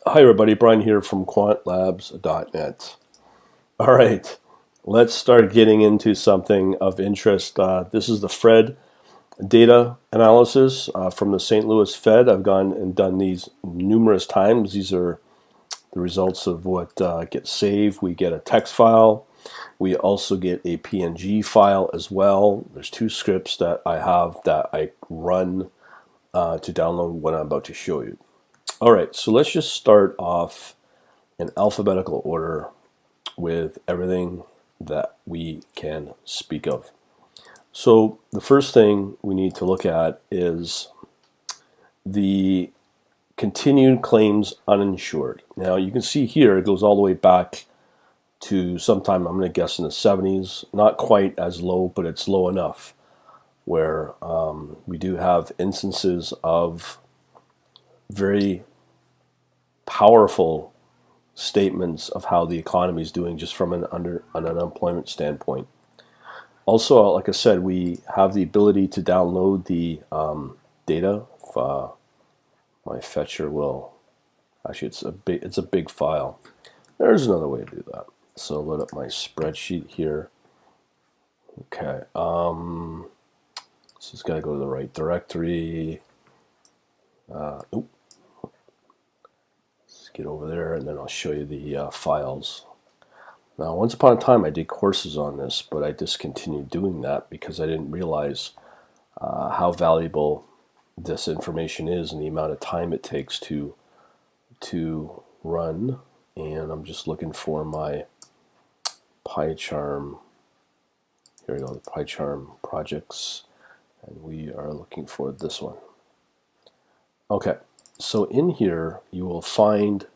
Hi everybody, Brian here from quantlabs.net. All right, let's start getting into something of interest. This is the Fed data analysis from the St. Louis Fed. I've gone and done these numerous times. These are the results of what gets saved. We get a text file. We also get a PNG file as well. There's two scripts that I have that I run to download what I'm about to show you. All right, so let's just start off in alphabetical order with everything that we can speak of. So the first thing we need to look at is the continued claims uninsured. Now you can see here it goes all the way back to sometime, I'm going to guess, in the 70s. Not quite as low, but it's low enough where we do have instances of very powerful statements of how the economy is doing just from an unemployment standpoint. Also, like I said, we have the ability to download the data. If, my fetcher will, actually it's a big file. There's another way to do that. So load up my spreadsheet here. Okay, so it's got to go to the right directory. Get over there and then I'll show you the files. Now, once upon a time I did courses on this, but I discontinued doing that because I didn't realize how valuable this information is and the amount of time it takes to run. And I'm just looking for my PyCharm. Here we go, the PyCharm projects, and we are looking for this one. Okay. So in here you will find,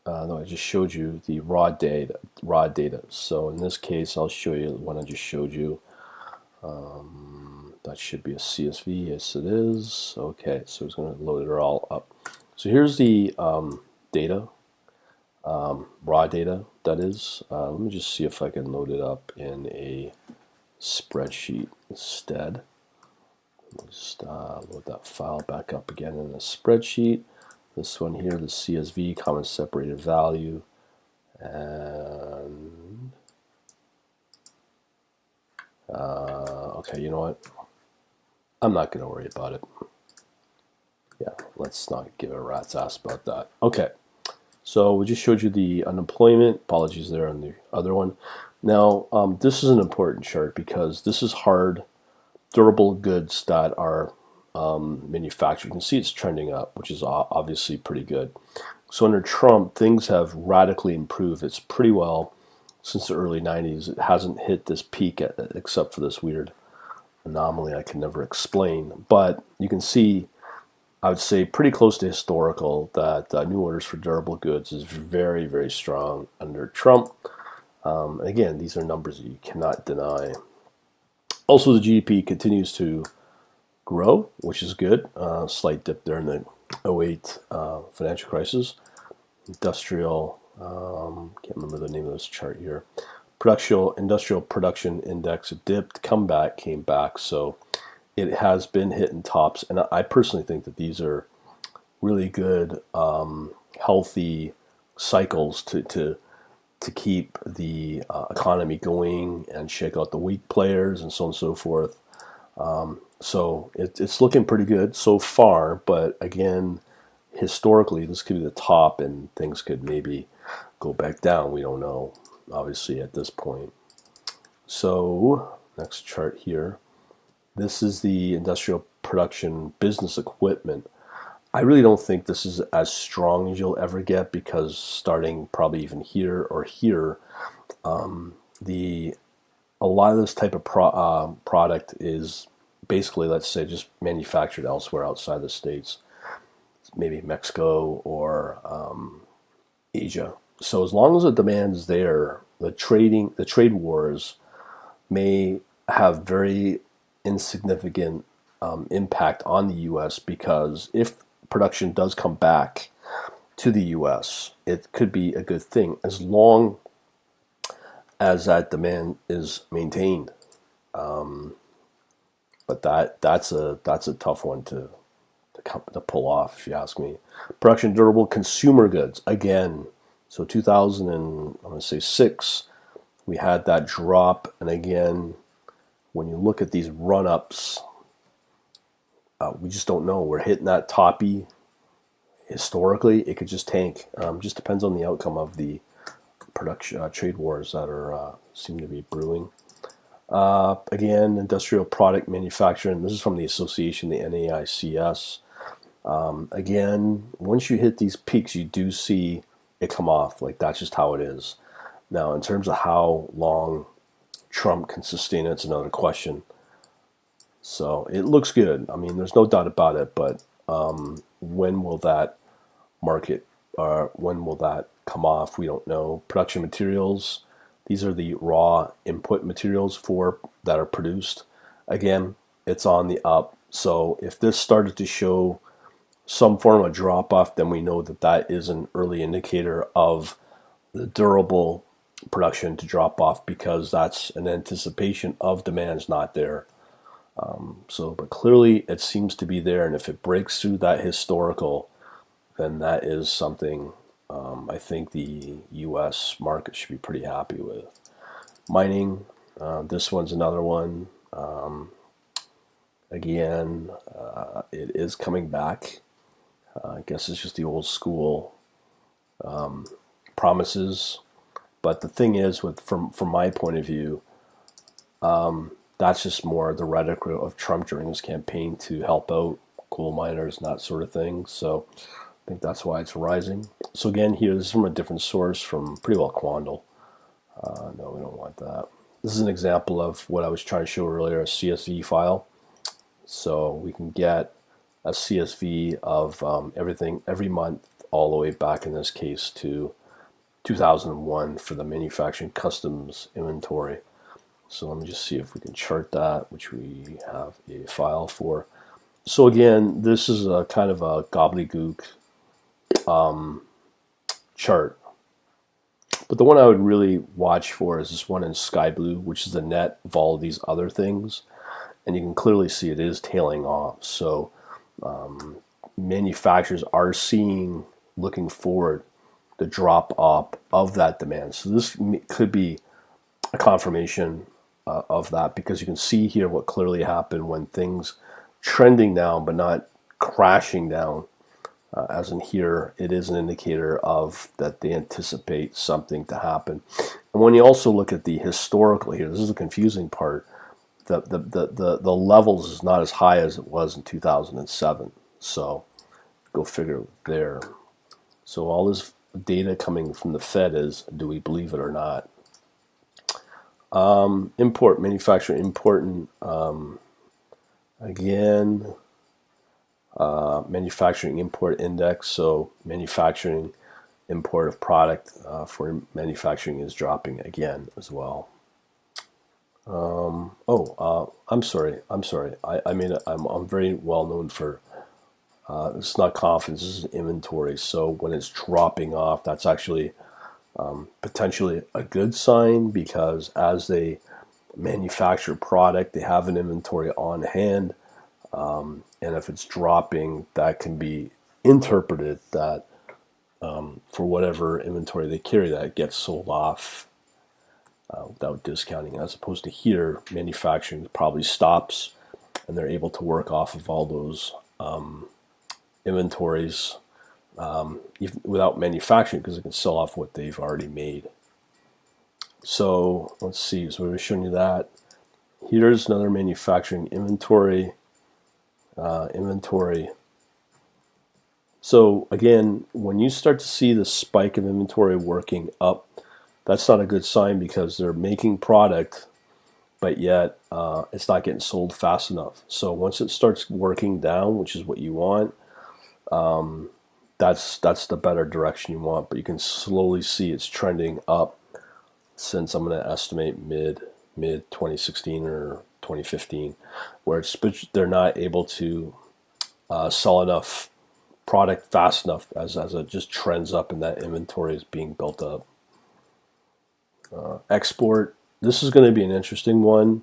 no, I just showed you the raw data. So in this case, I'll show you the one I just showed you. That should be a CSV. Yes, it is. Okay, so it's going to load it all up. So here's the data, raw data. That is. Let me just see if I can load it up in a spreadsheet instead. Just load that file back up again in a spreadsheet. This one here, the CSV, common separated value, and okay, you know what? I'm not going to worry about it. Yeah, let's not give a rat's ass about that. Okay, so we just showed you the unemployment. Apologies there on the other one. Now, this is an important chart because this is hard, durable goods that are manufactured. You can see it's trending up, which is obviously pretty good. So under Trump, things have radically improved. It's pretty well since the early 90s. It hasn't hit this peak except for this weird anomaly I can never explain. But you can see, I would say pretty close to historical, that new orders for durable goods is very, very strong under Trump. Again, these are numbers that you cannot deny. Also, the GDP continues to grow, which is good. Slight dip there in the 08 financial crisis. Industrial, can't remember the name of this chart here. Industrial production index dipped, came back. So it has been hitting tops, and I personally think that these are really good, healthy cycles to keep the economy going and shake out the weak players and so on and so forth. So it's looking pretty good so far, but again, historically, this could be the top and things could maybe go back down. We don't know, obviously, at this point. So next chart here. This is the industrial production business equipment. I really don't think this is as strong as you'll ever get because starting probably even here or here, a lot of this type of product is basically, let's say, just manufactured elsewhere outside the States, maybe Mexico or Asia. So as long as the demand is there, the trade wars may have very insignificant impact on the U.S. because if production does come back to the U.S., it could be a good thing as long as that demand is maintained. But that's a tough one to to pull off, if you ask me. Production durable consumer goods, again. So 2000 and I'm going to say 6, we had that drop. And again, when you look at these run-ups, we just don't know. We're hitting that toppy. Historically, it could just tank. Just depends on the outcome of the production trade wars that are seem to be brewing. Again, industrial product manufacturing. This is from the association, the NAICS. Again, once you hit these peaks, you do see it come off. Like, that's just how it is. Now, in terms of how long Trump can sustain it, it's another question. So it looks good. I mean, there's no doubt about it. But when will that market, when will that come off? We don't know. Production materials. These are the raw input materials that are produced. Again, it's on the up. So if this started to show some form of drop off, then we know that that is an early indicator of the durable production to drop off, because that's an anticipation of demand's not there. But clearly it seems to be there, and if it breaks through that historical, then that is something I think the U.S. market should be pretty happy with. Mining, this one's another one. Again, it is coming back. I guess it's just the old school promises. But the thing is, from my point of view, that's just more the rhetoric of Trump during his campaign to help out coal miners and that sort of thing. So I think that's why it's rising. So again, here, this is from a different source, from pretty well Quandle. No, we don't want that. This is an example of what I was trying to show earlier, a CSV file. So we can get a CSV of everything every month, all the way back in this case to 2001 for the manufacturing customs inventory. So let me just see if we can chart that, which we have a file for. So again, this is a kind of a gobbledygook chart. But the one I would really watch for is this one in sky blue, which is the net of all of these other things. And you can clearly see it is tailing off. So manufacturers are looking forward, the drop off of that demand. So this could be a confirmation of that, because you can see here what clearly happened when things trending down but not crashing down. As in here, it is an indicator of that they anticipate something to happen. And when you also look at the historical here, this is the confusing part. The levels is not as high as it was in 2007. So go figure there. So all this data coming from the Fed is, do we believe it or not? Import, manufacturing, important. Again, manufacturing import index. So manufacturing import of product for manufacturing is dropping again as well. I'm sorry. I'm very well known for. It's not confidence. This is inventory. So when it's dropping off, that's actually potentially a good sign, because as they manufacture product, they have an inventory on hand, and if it's dropping, that can be interpreted that for whatever inventory they carry, that it gets sold off without discounting, as opposed to here, manufacturing probably stops and they're able to work off of all those inventories even without manufacturing, because they can sell off what they've already made. So let's see. So we're showing you that. Here's another manufacturing inventory. So again, when you start to see the spike of inventory working up, that's not a good sign, because they're making product, but yet it's not getting sold fast enough. So once it starts working down, which is what you want, that's the better direction you want. But you can slowly see it's trending up since, I'm going to estimate mid 2016 or 2015, where they're not able to sell enough product fast enough as it just trends up and that inventory is being built up. Export, this is going to be an interesting one.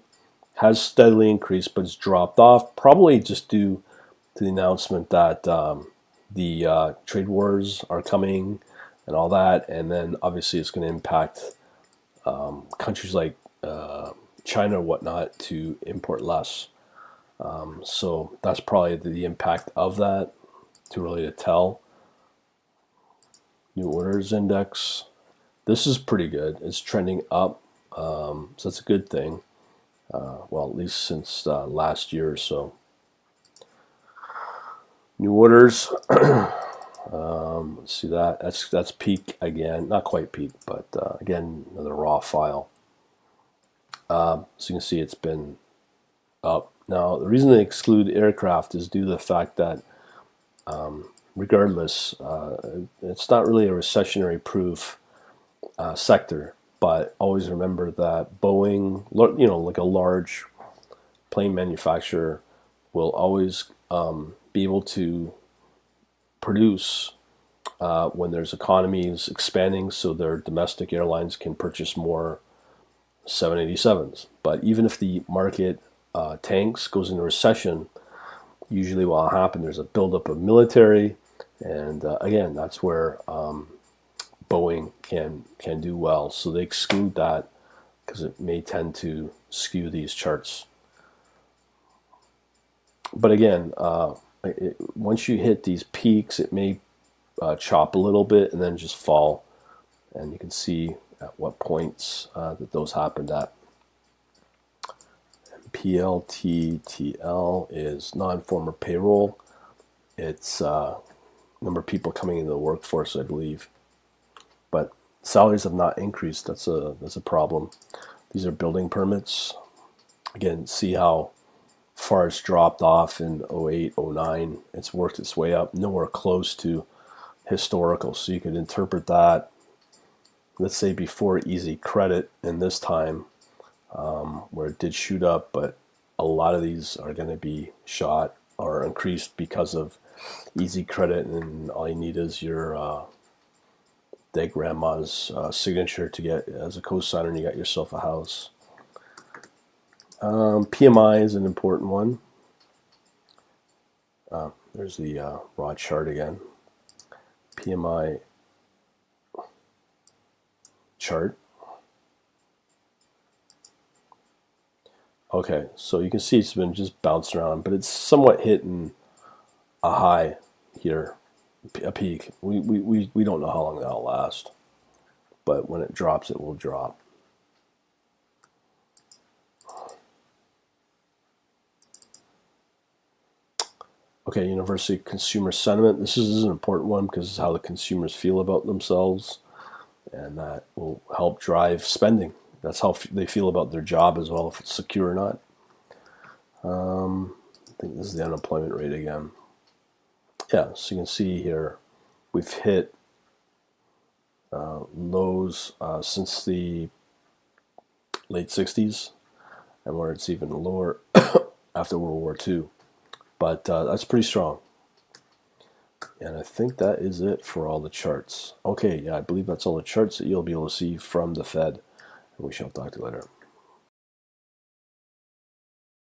Has steadily increased, but it's dropped off, probably just due to the announcement that the trade wars are coming and all that, and then obviously it's going to impact countries like China or whatnot to import less. So that's probably the impact of that. Too early to tell. New orders index. This is pretty good. It's trending up, so that's a good thing. Well, at least since last year or so. New orders. Let's see that. That's peak again. Not quite peak, but again, another raw file. So you can see it's been up. Now, the reason they exclude aircraft is due to the fact that regardless, it's not really a recessionary proof sector, but always remember that Boeing, like a large plane manufacturer, will always be able to produce when there's economies expanding, so their domestic airlines can purchase more 787s. But even if the market tanks, goes into recession, usually what will happen, there's a buildup of military, and again, that's where Boeing can do well. So they exclude that because it may tend to skew these charts. But again, once you hit these peaks, it may chop a little bit and then just fall. And you can see at what points that those happened at. PLTTL is non-farmer payroll. It's number of people coming into the workforce, I believe. But salaries have not increased. That's a problem. These are building permits. Again, see how far it's dropped off in 08, 09. It's worked its way up, nowhere close to historical. So you could interpret that, let's say before easy credit, and this time where it did shoot up, but a lot of these are going to be shot or increased because of easy credit, and all you need is your dead grandma's signature to get as a co-signer, and you got yourself a house. PMI is an important one. There's the raw chart again. PMI chart. Okay, so you can see it's been just bouncing around, but it's somewhat hitting a high here, a peak. We don't know how long that'll last, but when it drops, it will drop. Okay, university consumer sentiment. This is an important one because it's how the consumers feel about themselves, and that will help drive spending. That's how they feel about their job as well, if it's secure or not. I think this is the unemployment rate again. Yeah, so you can see here we've hit lows since the late 60s, and where it's even lower after World War II. But that's pretty strong. And I think that is it for all the charts. Okay, yeah, I believe that's all the charts that you'll be able to see from the Fed. And we shall talk to you later.